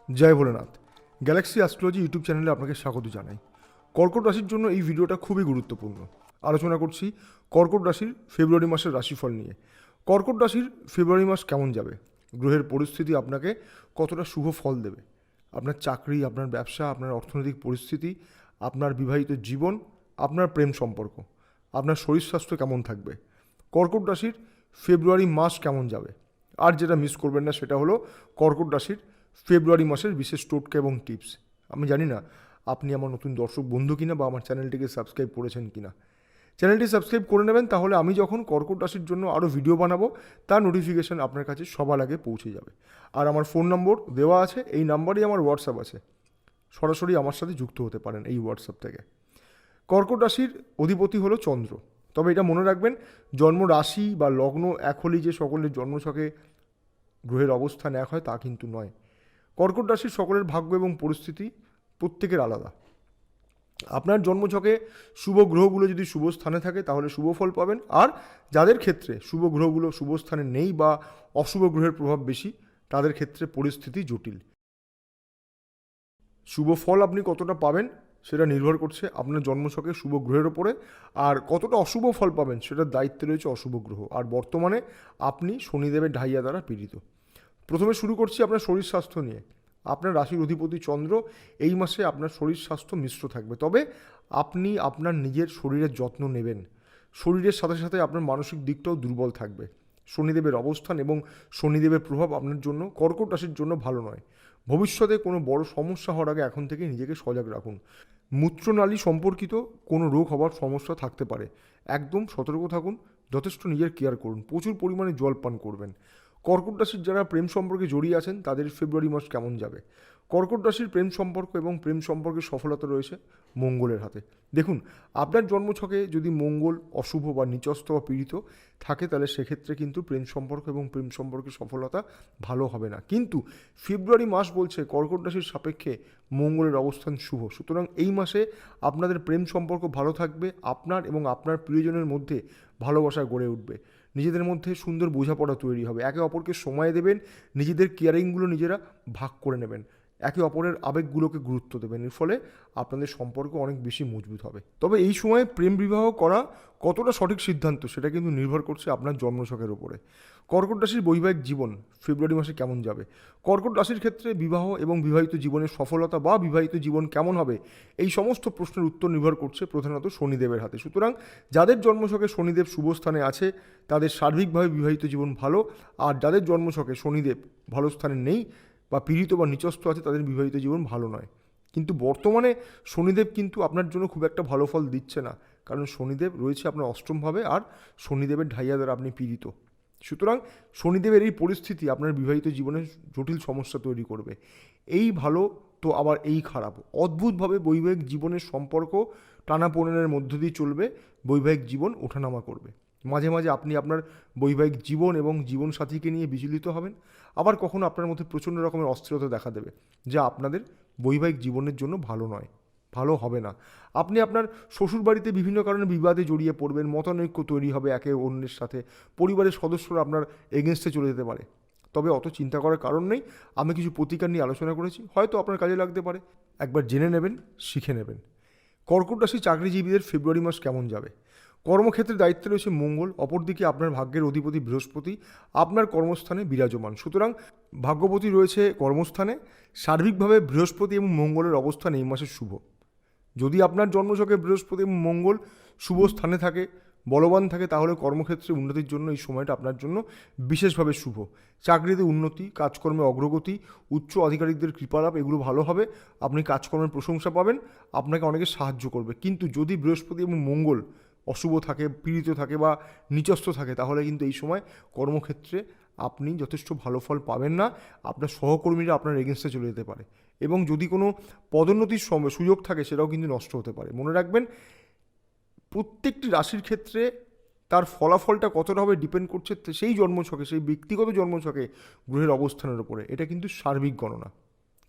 জয় Bholenath. Galaxy astrology YouTube চ্যানেলে আপনাকে স্বাগত জানাই। কর্কট রাশির জন্য এই ভিডিওটা খুবই গুরুত্বপূর্ণ। আলোচনা করছি কর্কট রাশির ফেব্রুয়ারি মাসের রাশিফল নিয়ে। কর্কট রাশির ফেব্রুয়ারি মাস কেমন যাবে, গ্রহের পরিস্থিতি আপনাকে কতটা শুভ ফল দেবে, আপনার চাকরি, আপনার ব্যবসা, আপনার অর্থনৈতিক পরিস্থিতি, আপনার বিবাহিত জীবন, আপনার প্রেম সম্পর্ক, আপনার শরীর স্বাস্থ্য কেমন থাকবে, কর্কট রাশির ফেব্রুয়ারি মাস কেমন যাবে। আর যেটা মিস করবেন না সেটা হলো কর্কট রাশির ফেব্রুয়ারি মাসের বিশেষ টোটকা এবং টিপস। আমি জানি না আপনি আমার নতুন দর্শক বন্ধু কিনা বা আমার চ্যানেলটিকে সাবস্ক্রাইব করেছেন কিনা। চ্যানেলটি সাবস্ক্রাইব করে নেবেন, তাহলে আমি যখন কর্কট রাশির জন্য আরও ভিডিও বানাবো তার নোটিফিকেশান আপনার কাছে সবার আগে পৌঁছে যাবে। আর আমার ফোন নম্বর দেওয়া আছে, এই নাম্বারেই আমার হোয়াটসঅ্যাপ আছে, সরাসরি আমার সাথে যুক্ত হতে পারেন এই হোয়াটসঅ্যাপ থেকে। কর্কট রাশির অধিপতি হলো চন্দ্র। তবে এটা মনে রাখবেন, জন্ম রাশি বা লগ্ন এক হলেই যে সকলের জন্মছকে গ্রহের অবস্থান এক হয় তা কিন্তু নয়। কর্কট রাশির সকলের ভাগ্য এবং পরিস্থিতি প্রত্যেকের আলাদা। আপনার জন্মছকে শুভ গ্রহগুলো যদি শুভ স্থানে থাকে তাহলে শুভ ফল পাবেন, আর যাদের ক্ষেত্রে শুভ গ্রহগুলো শুভ স্থানে নেই বা অশুভ গ্রহের প্রভাব বেশি, তাদের ক্ষেত্রে পরিস্থিতি জটিল। শুভ ফল আপনি কতটা পাবেন সেটা নির্ভর করছে আপনার জন্মছকে শুভ গ্রহের ওপরে, আর কতটা অশুভ ফল পাবেন সেটার দায়িত্বে রয়েছে অশুভ গ্রহ। আর বর্তমানে আপনি শনিদেবের ঢাইয়া দ্বারা পীড়িত। প্রথমে শুরু করছি আপনার শরীর স্বাস্থ্য নিয়ে। আপনার রাশির অধিপতি চন্দ্র, এই মাসে আপনার শরীর স্বাস্থ্য মিশ্র থাকবে, তবে আপনি আপনার নিজের শরীরের যত্ন নেবেন। শরীরের সাথে সাথে আপনার মানসিক দিকটাও দুর্বল থাকবে। শনিদেবের অবস্থান এবং শনিদেবের প্রভাব আপনার জন্য, কর্কট রাশির জন্য ভালো নয়। ভবিষ্যতে কোনো বড় সমস্যা হওয়ার আগে এখন থেকে নিজেকে সজাগ রাখুন। মূত্রনালী সম্পর্কিত কোনো রোগ হওয়ার সমস্যা থাকতে পারে, একদম সতর্ক থাকুন। যথেষ্ট নিজের কেয়ার করুন, প্রচুর পরিমাণে জল পান করবেন। কর্কট রাশির যারা প্রেম সম্পর্কে জড়িয়ে আছেন তাদের ফেব্রুয়ারি মাস কেমন যাবে। কর্কট রাশির প্রেম সম্পর্ক এবং প্রেম সম্পর্কে সফলতা রয়েছে মঙ্গলের হাতে। দেখুন, আপনার জন্মছকে যদি মঙ্গল অশুভ বা নিচস্থ বা পীড়িত থাকে তাহলে সেক্ষেত্রে কিন্তু প্রেম সম্পর্ক এবং প্রেম সম্পর্কে সফলতা ভালো হবে না। কিন্তু ফেব্রুয়ারি মাস বলছে কর্কট রাশির সাপেক্ষে মঙ্গলের অবস্থান শুভ, সুতরাং এই মাসে আপনাদের প্রেম সম্পর্ক ভালো থাকবে। আপনার এবং আপনার প্রিয়জনের মধ্যে ভালোবাসা গড়ে উঠবে, নিজেদের মধ্যে সুন্দর বোঝাপড়া তৈরি হবে, একে অপরকে সময় দেবেন, নিজেদের কেয়ারিংগুলো নিজেরা ভাগ করে নেবেন, একে অপরের আবেগগুলোকে গুরুত্ব দেবেন। এর ফলে আপনাদের সম্পর্ক অনেক বেশি মজবুত হবে। তবে এই সময়ে প্রেম বিবাহ করা কতটা সঠিক সিদ্ধান্ত সেটা কিন্তু নির্ভর করছে আপনার জন্মছকের উপরে। কর্কট রাশির বৈবাহিক জীবন ফেব্রুয়ারি মাসে কেমন যাবে। কর্কট রাশির ক্ষেত্রে বিবাহ এবং বিবাহিত জীবনের সফলতা বা বিবাহিত জীবন কেমন হবে, এই সমস্ত প্রশ্নের উত্তর নির্ভর করছে প্রধানত শনিদেবের হাতে। সুতরাং যাদের জন্মছকে শনিদেব শুভ স্থানে আছে তাদের সার্বিকভাবে বিবাহিত জীবন ভালো, আর যাদের জন্মছকে শনিদেব ভালো স্থানে নেই বা পীড়িত বা নিচস্থ আছে তাদের বিবাহিত জীবন ভালো নয়। কিন্তু বর্তমানে শনিদেব কিন্তু আপনার জন্য খুব একটা ভালো ফল দিচ্ছে না, কারণ শনিদেব রয়েছে আপনার অষ্টমভাবে, আর শনিদেবের ঢাইয়া দ্বারা আপনি পীড়িত। সুতরাং শনিদেবের এই পরিস্থিতি আপনার বিবাহিত জীবনে জটিল সমস্যা তৈরি করবে। এই ভালো তো আবার এই খারাপ, অদ্ভুতভাবে বৈবাহিক জীবনের সম্পর্ক টানাপোড়েনের মধ্য দিয়ে চলবে, বৈবাহিক জীবন ওঠানামা করবে। মাঝে মাঝে আপনি আপনার বৈবাহিক জীবন এবং জীবনসাথীকে নিয়ে বিচলিত হবেন, আবার কখনো আপনার মধ্যে প্রচণ্ড রকমের অস্থিরতা দেখা দেবে, যা আপনাদের বৈবাহিক জীবনের জন্য ভালো নয়, ভালো হবে না। আপনি আপনার শ্বশুরবাড়িতে বিভিন্ন কারণে বিবাদে জড়িয়ে পড়বেন, মতানৈক্য তৈরি হবে একে অন্যের সাথে, পরিবারের সদস্যরা আপনার এগেনস্টে চলে যেতে পারে। তবে অত চিন্তা করার কারণ নেই, আমি কিছু প্রতিকার নিয়ে আলোচনা করেছি, হয়তো আপনার কাজে লাগতে পারে, একবার জেনে নেবেন, শিখে নেবেন। কর্কট রাশি চাকরিজীবীদের ফেব্রুয়ারি মাস কেমন যাবে। কর্মক্ষেত্রে দায়িত্বে রয়েছে মঙ্গল, অপরদিকে আপনার ভাগ্যের অধিপতি বৃহস্পতি আপনার কর্মস্থানে বিরাজমান। সুতরাং ভাগ্যপতি রয়েছে কর্মস্থানে, সার্বিকভাবে বৃহস্পতি এবং মঙ্গলের অবস্থান এই মাসে শুভ। যদি আপনার জন্মছকে বৃহস্পতি এবং মঙ্গল শুভ স্থানে থাকে, বলবান থাকে, তাহলে কর্মক্ষেত্রে উন্নতির জন্য এই সময়টা আপনার জন্য বিশেষভাবে শুভ। চাকরিতে উন্নতি, কাজকর্মে অগ্রগতি, উচ্চ আধিকারিকদের কৃপালাভ এগুলো ভালো হবে, আপনি কাজকর্মের প্রশংসা পাবেন, আপনাকে অনেকে সাহায্য করবে। কিন্তু যদি বৃহস্পতি এবং মঙ্গল অশুভ থাকে, পীড়িত থাকে বা নিচস্থ থাকে, তাহলে কিন্তু এই সময় কর্মক্ষেত্রে আপনি যথেষ্ট ভালো ফল পাবেন না, আপনার সহকর্মীরা আপনার এগেনস্টে চলে যেতে পারে, এবং যদি কোনো পদোন্নতির সুযোগ থাকে সেটাও কিন্তু নষ্ট হতে পারে। মনে রাখবেন, প্রত্যেকটি রাশির ক্ষেত্রে তার ফলাফলটা কতটা হবে ডিপেন্ড করছে সেই জন্মছকে, সেই ব্যক্তিগত জন্মছকে গ্রহের অবস্থানের উপরে। এটা কিন্তু সার্বিক গণনা,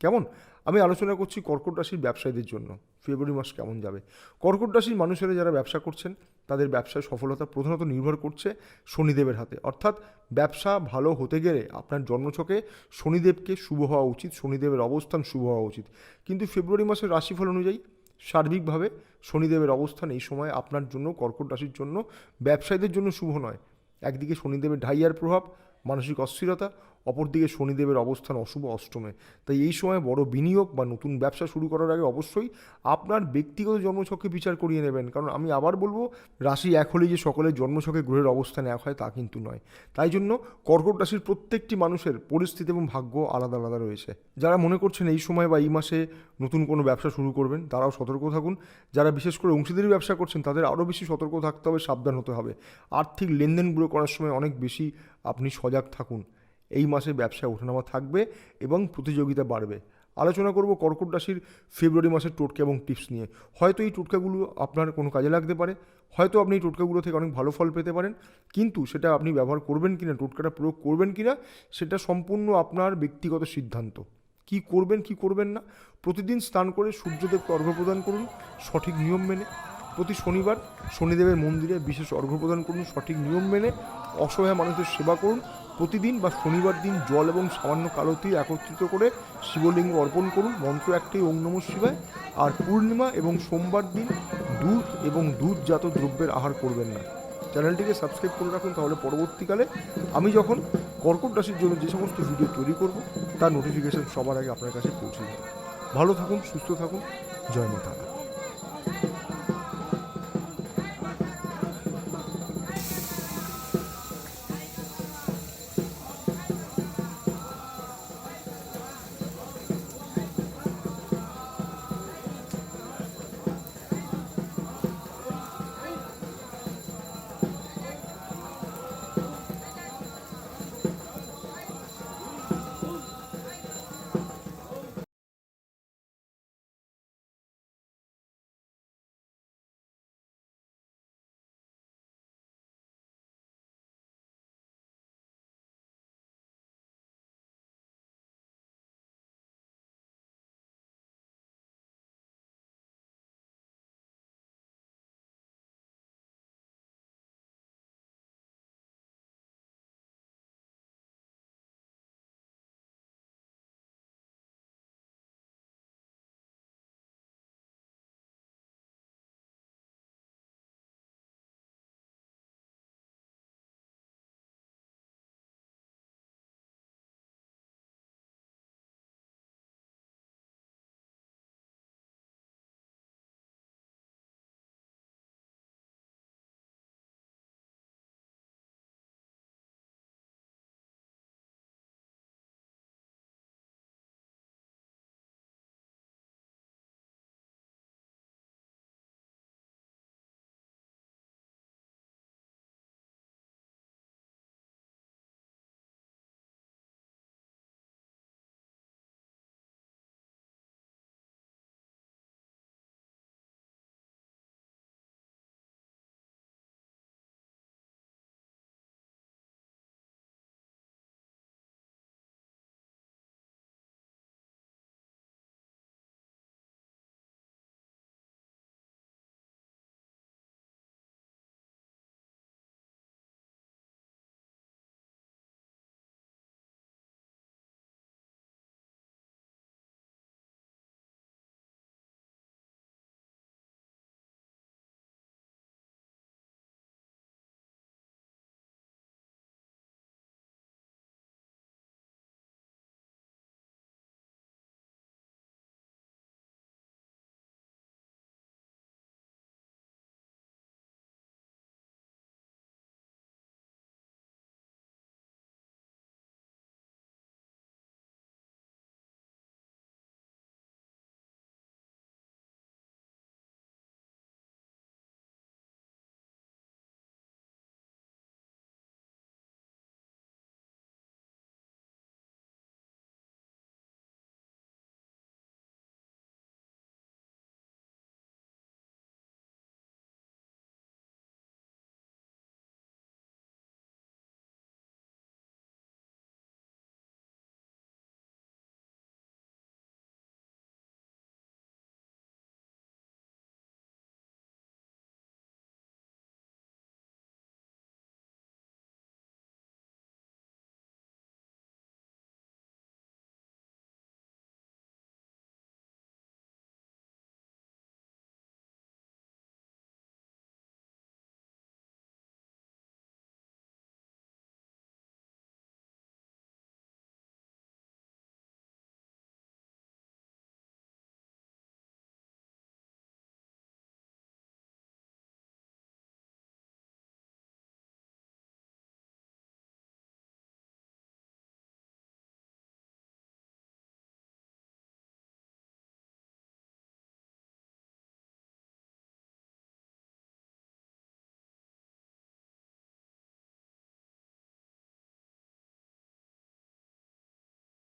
কেমন? আমি আলোচনা করছি কর্কট রাশির ব্যবসায়ীদের জন্য ফেব্রুয়ারি মাস কেমন যাবে। কর্কট রাশির মানুষেরা যারা ব্যবসা করছেন তাদের ব্যবসায় সফলতা প্রধানত নির্ভর করছে শনিদেবের হাতে। অর্থাৎ ব্যবসা ভালো হতে গেলে আপনার জন্মছকে শনিদেবকে শুভ হওয়া উচিত, শনিদেবের অবস্থান শুভ হওয়া উচিত। কিন্তু ফেব্রুয়ারি মাসের রাশিফল অনুযায়ী সার্বিকভাবে শনিদেবের অবস্থান এই সময় আপনার জন্য, কর্কট রাশির জন্য, ব্যবসায়ীদের জন্য শুভ নয়। একদিকে শনিদেবের ঢাইয়ার প্রভাব, মানসিক অস্থিরতা, অপরদিকে শনিদেবের অবস্থান অশুভ অষ্টমে। তাই এই সময় বড় বিনিয়োগ বা নতুন ব্যবসা শুরু করার আগে অবশ্যই আপনার ব্যক্তিগত জন্মছককে বিচার করিয়ে নেবেন। কারণ আমি আবার বলবো, রাশি এক হলেই যে সকলের জন্মছকে গ্রহের অবস্থান এক হয় তা কিন্তু নয়। তাই জন্য কর্কট রাশির প্রত্যেকটি মানুষের পরিস্থিতি এবং ভাগ্য আলাদা আলাদা রয়েছে। যারা মনে করছেন এই সময় বা এই মাসে নতুন কোনো ব্যবসা শুরু করবেন তারাও সতর্ক থাকুন। যারা বিশেষ করে অংশীদারি ব্যবসা করছেন তাদের আরও বেশি সতর্ক থাকতে হবে, সাবধান হতে হবে। আর্থিক লেনদেনগুলো করার সময় অনেক বেশি আপনি সজাগ থাকুন। এই মাসে ব্যবসায় ওঠানামা থাকবে এবং প্রতিযোগিতা বাড়বে। আলোচনা করব কর্কট রাশির ফেব্রুয়ারি মাসের টোটকা এবং টিপস নিয়ে। হয়তো এই টোটকাগুলো আপনার কোনো কাজে লাগতে পারে, হয়তো আপনি এই টোটকাগুলো থেকে অনেক ভালো ফল পেতে পারেন, কিন্তু সেটা আপনি ব্যবহার করবেন কিনা, টোটকাটা প্রয়োগ করবেন কিনা, সেটা সম্পূর্ণ আপনার ব্যক্তিগত সিদ্ধান্ত। কি করবেন কি করবেন না, প্রতিদিন স্নান করে সূর্যদেবকে অর্ঘ্য প্রদান করুন সঠিক নিয়ম মেনে। প্রতি শনিবার শনিদেবের মন্দিরে বিশেষ অর্ঘ্য প্রদান করুন সঠিক নিয়ম মেনে। অসহায় মানুষদের সেবা করুন। প্রতিদিন বা শনিবার দিন জল এবং সামান্য কালো তিল একত্রিত করে শিবলিঙ্গ অর্পণ করুন। মন্ত্র একটাই, ওম নমঃ শিবায়। আর পূর্ণিমা এবং সোমবার দিন দুধ এবং দুধজাত দ্রব্যের আহার করবেন না। চ্যানেলটিকে সাবস্ক্রাইব করে রাখুন, তাহলে পরবর্তীকালে আমি যখন কর্কট রাশির জন্য যে সমস্ত ভিডিও তৈরি করব তার নোটিফিকেশন সবার আগে আপনার কাছে পৌঁছে যাবে। ভালো থাকুন, সুস্থ থাকুন। জয় মা তারা।